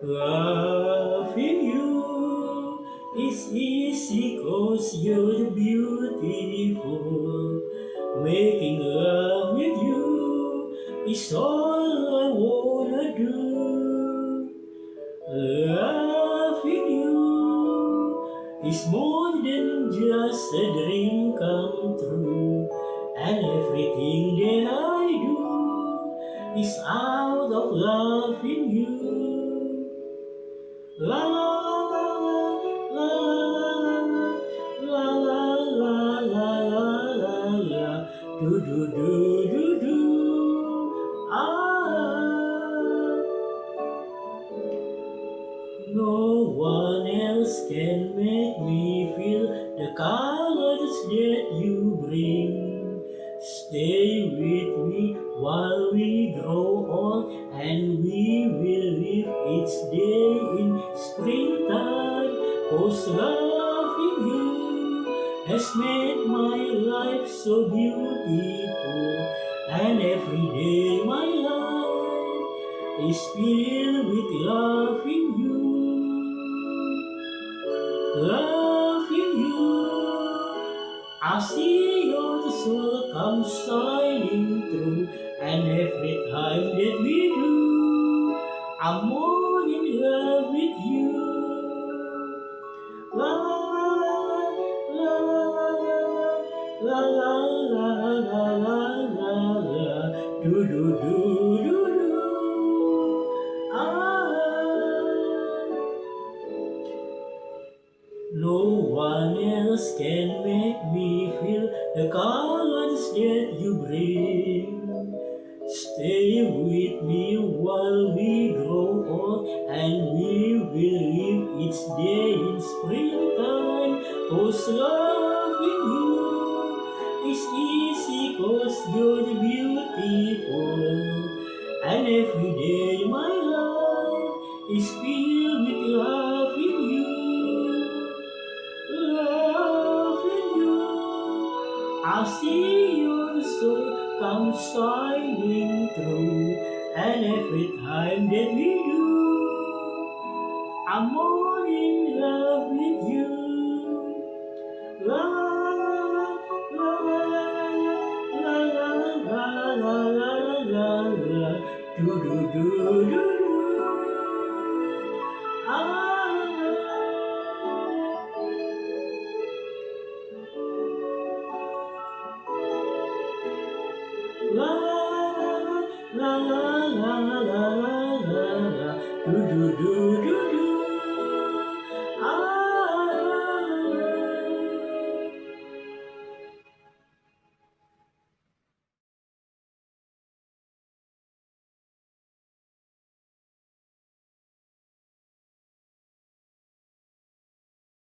Loving you is easy 'cause you're beautiful. Making love with you is all I wanna do. Loving you is more than just a dream come true. And everything that I do is out of loving you. La la la la la la la la la la do do do do do ah. No one else can make me feel the colors that you bring. Stay with me while we grow old, and we will live each day in springtime. 'Cause loving you has made my life so beautiful, and every day my life is filled with loving you. Loving you, I see your soul come shining through, and every time that we do, I'm more in love with you. La la la la la la la la la la do do do do do ah. No one else can make me feel the colors that you bring. Stay with me while we grow old, and we will live each day in springtime. 'Cause loving you is easy 'cause you're beautiful, and every day my life is filled with loving you. Loving you, I see your soul come shining through, and every time that we do, I'm more in love with you. La la la la la la la la la la la do do do do do ah. La la la la la la la la do do do